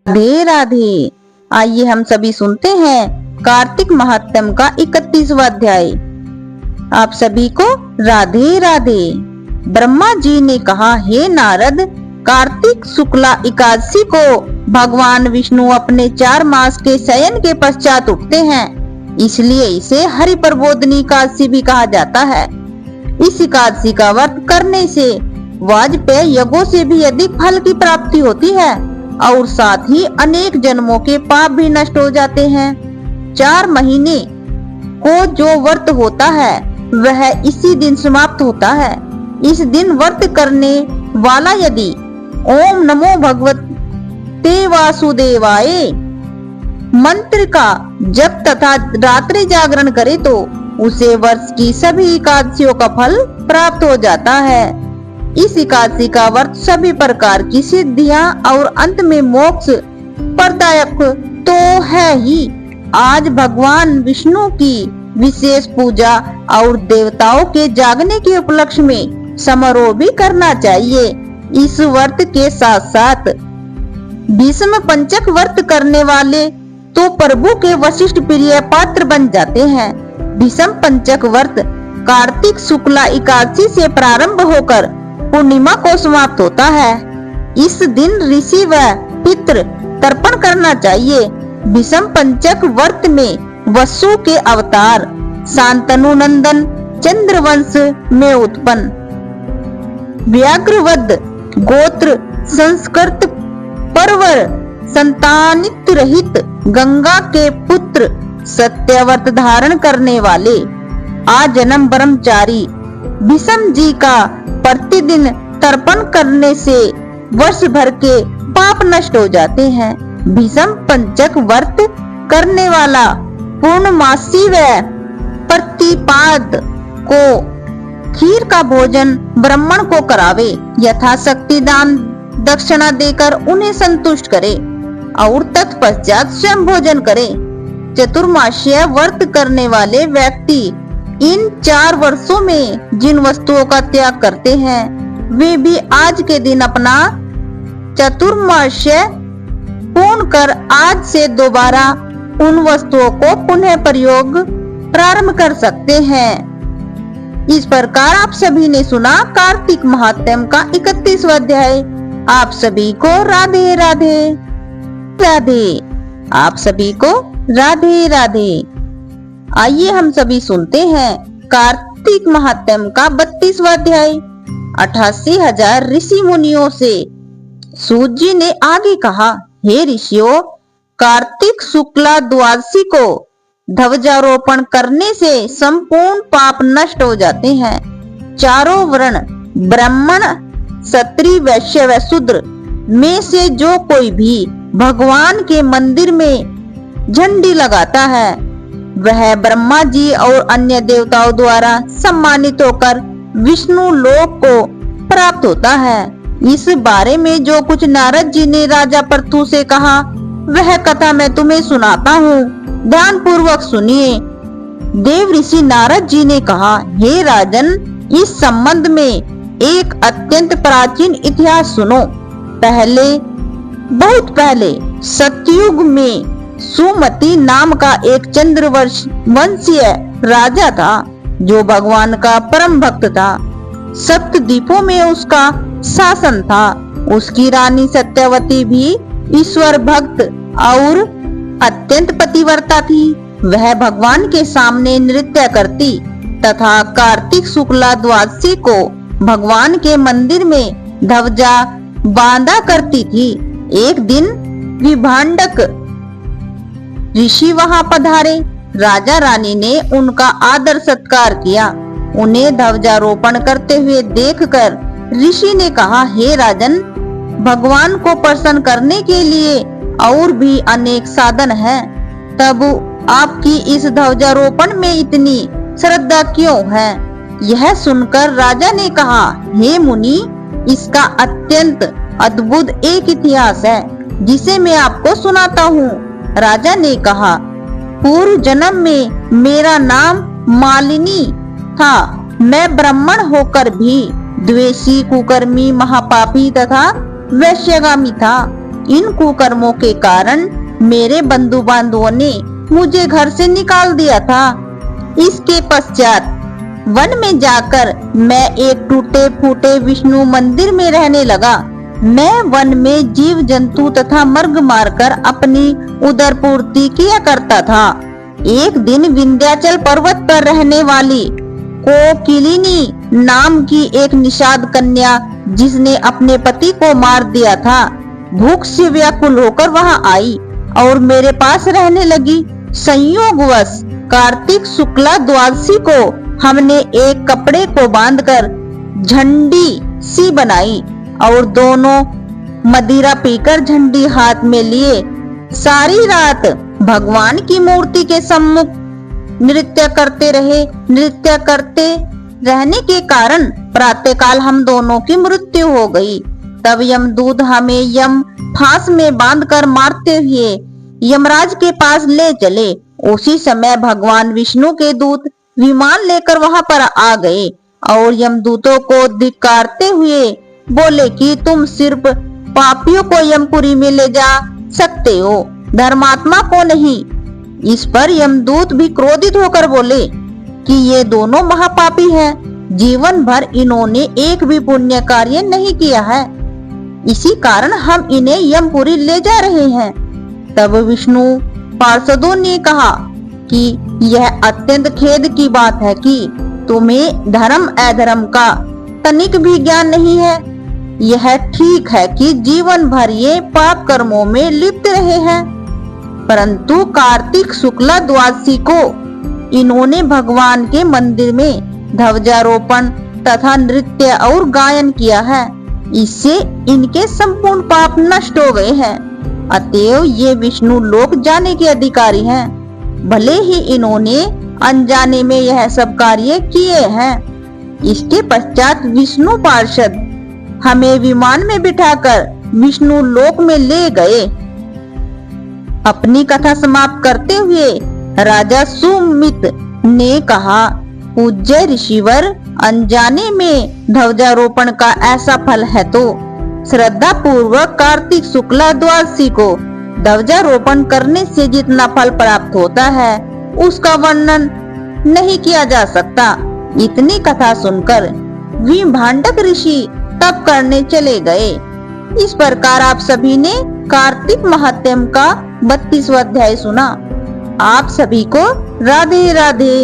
राधे राधे। आइए हम सभी सुनते हैं कार्तिक महात्म्य का 31वां अध्याय। आप सभी को राधे राधे। ब्रह्मा जी ने कहा, हे नारद, कार्तिक शुक्ला एकादशी को भगवान विष्णु अपने 4 मास के शयन के पश्चात उठते हैं, इसलिए इसे हरि प्रबोधनी एकादशी भी कहा जाता है। इस एकादशी का व्रत करने से वाजपेय यज्ञों से भी अधिक फल की प्राप्ति होती है और साथ ही अनेक जन्मों के पाप भी नष्ट हो जाते हैं। 4 महीने को जो व्रत होता है वह इसी दिन समाप्त होता है। इस दिन व्रत करने वाला यदि ओम नमो भगवते वासुदेवाय मंत्र का जप तथा रात्रि जागरण करे तो उसे वर्ष की सभी एकादशियों का फल प्राप्त हो जाता है। इस एकादशी का व्रत सभी प्रकार की सिद्धियां और अंत में मोक्ष प्रदायक तो है ही। आज भगवान विष्णु की विशेष पूजा और देवताओं के जागने के उपलक्ष्य में समारोह भी करना चाहिए। इस व्रत के साथ साथ भीष्म पंचक व्रत करने वाले तो प्रभु के वशिष्ठ प्रिय पात्र बन जाते हैं। भीष्म पंचक व्रत कार्तिक शुक्ला एकादशी से प्रारंभ होकर पूर्णिमा को समाप्त होता है। इस दिन ऋषि व पितृ तर्पण करना चाहिए। भीष्म पंचक व्रत में वसु के अवतार शांतनु नंदन चंद्रवंश में उत्पन्न व्याघ्रवद गोत्र संस्कृत परवर संतानित रहित गंगा के पुत्र सत्यव्रत धारण करने वाले आजन्म ब्रह्मचारी भीष्म जी का प्रतिदिन तर्पण करने से वर्ष भर के पाप नष्ट हो जाते हैं। भीष्म पंचक व्रत करने वाला पूर्णमासी व प्रतिपाद को खीर का भोजन ब्राह्मण को करावे, यथाशक्ति दान दक्षिणा देकर उन्हें संतुष्ट करे और तत्पश्चात स्वयं भोजन करे। चतुर्मासीय व्रत करने वाले व्यक्ति इन 4 वर्षों में जिन वस्तुओं का त्याग करते हैं वे भी आज के दिन अपना चतुर्मास्य पूर्ण कर आज से दोबारा उन वस्तुओं को पुनः प्रयोग प्रारंभ कर सकते हैं। इस प्रकार आप सभी ने सुना कार्तिक महात्म्य का 31वां अध्याय। आप सभी को राधे राधे राधे। आप सभी को राधे राधे। आइए हम सभी सुनते हैं कार्तिक महात्म्य का 32वां अध्याय। 88,000 ऋषि मुनियों से सूत जी ने आगे कहा, हे ऋषियों, कार्तिक शुक्ला द्वादशी को ध्वजारोपण करने से संपूर्ण पाप नष्ट हो जाते हैं। चारों वर्ण ब्राह्मण क्षत्रिय वैश्य व शूद्र में से जो कोई भी भगवान के मंदिर में झंडी लगाता है वह ब्रह्मा जी और अन्य देवताओं द्वारा सम्मानित होकर विष्णु लोक को प्राप्त होता है। इस बारे में जो कुछ नारद जी ने राजा पृथु से कहा वह कथा मैं तुम्हें सुनाता हूँ, ध्यान पूर्वक सुनिए। देव ऋषि नारद जी ने कहा, हे राजन, इस संबंध में एक अत्यंत प्राचीन इतिहास सुनो। बहुत पहले सतयुग में सुमति नाम का एक चंद्रवंशीय राजा था जो भगवान का परम भक्त था। सप्तद्वीपों में उसका शासन था। उसकी रानी सत्यवती भी ईश्वर भक्त और अत्यंत पतिव्रता थी। वह भगवान के सामने नृत्य करती तथा कार्तिक शुक्ला द्वादशी को भगवान के मंदिर में ध्वजा बांधा करती थी। एक दिन विभांडक ऋषि वहां पधारे। राजा रानी ने उनका आदर सत्कार किया। उन्हें ध्वजारोपण करते हुए देखकर ऋषि ने कहा, हे राजन, भगवान को प्रसन्न करने के लिए और भी अनेक साधन हैं, तब आपकी इस ध्वजारोपण में इतनी श्रद्धा क्यों है? यह सुनकर राजा ने कहा, हे मुनि, इसका अत्यंत अद्भुत एक इतिहास है जिसे मैं आपको सुनाता हूँ। राजा ने कहा, पूर्व जन्म में मेरा नाम मालिनी था। मैं ब्राह्मण होकर भी द्वेषी, कुकर्मी, महापापी तथा वैश्यगामी था। इन कुकर्मों के कारण मेरे बंधु बांधवों ने मुझे घर से निकाल दिया था। इसके पश्चात वन में जाकर मैं एक टूटे फूटे विष्णु मंदिर में रहने लगा। मैं वन में जीव जंतु तथा मर्ग मारकर अपनी उदरपूर्ति किया करता था। एक दिन विंध्याचल पर्वत पर रहने वाली कोकिलिनी नाम की एक निषाद कन्या, जिसने अपने पति को मार दिया था, भूख से व्याकुल होकर वहां आई और मेरे पास रहने लगी। संयोगवश कार्तिक शुक्ला द्वादशी को हमने एक कपड़े को बांधकर झंडी सी बनाई और दोनों मदिरा पीकर झंडी हाथ में लिए सारी रात भगवान की मूर्ति के सम्मुख नृत्य करते रहे। नृत्य करते रहने के कारण प्रातःकाल हम दोनों की मृत्यु हो गई। तब यमदूत हमें यम फांस में बांधकर मारते हुए यमराज के पास ले चले। उसी समय भगवान विष्णु के दूत विमान लेकर वहां पर आ गए और यमदूतों को धिक्कारते हुए बोले कि तुम सिर्फ पापियों को यमपुरी में ले जा सकते हो, धर्मात्मा को नहीं। इस पर यमदूत भी क्रोधित होकर बोले कि ये दोनों महापापी हैं, जीवन भर इन्होंने एक भी पुण्य कार्य नहीं किया है, इसी कारण हम इन्हें यमपुरी ले जा रहे हैं। तब विष्णु पार्षदों ने कहा कि यह अत्यंत खेद की बात है कि तुम्हें धर्म अधर्म का तनिक भी ज्ञान नहीं है। यह ठीक है कि जीवन भर ये पाप कर्मों में लिप्त रहे हैं, परंतु कार्तिक शुक्ला द्वादशी को इन्होंने भगवान के मंदिर में ध्वजारोपण तथा नृत्य और गायन किया है। इससे इनके संपूर्ण पाप नष्ट हो गए हैं। अतएव ये विष्णु लोक जाने के अधिकारी हैं, भले ही इन्होंने अनजाने में यह सब कार्य किए हैं। इसके पश्चात विष्णु पार्षद हमें विमान में बिठाकर विष्णु लोक में ले गए। अपनी कथा समाप्त करते हुए राजा सुमित ने कहा, पूज्य ऋषिवर, अनजाने में ध्वजारोपण का ऐसा फल है तो श्रद्धा पूर्वक कार्तिक शुक्ला द्वादशी को ध्वजारोपण करने से जितना फल प्राप्त होता है उसका वर्णन नहीं किया जा सकता। इतनी कथा सुनकर विभांडक ऋषि तप करने चले गए। इस प्रकार आप सभी ने कार्तिक महात्म्य का 32वां अध्याय सुना। आप सभी को राधे राधे।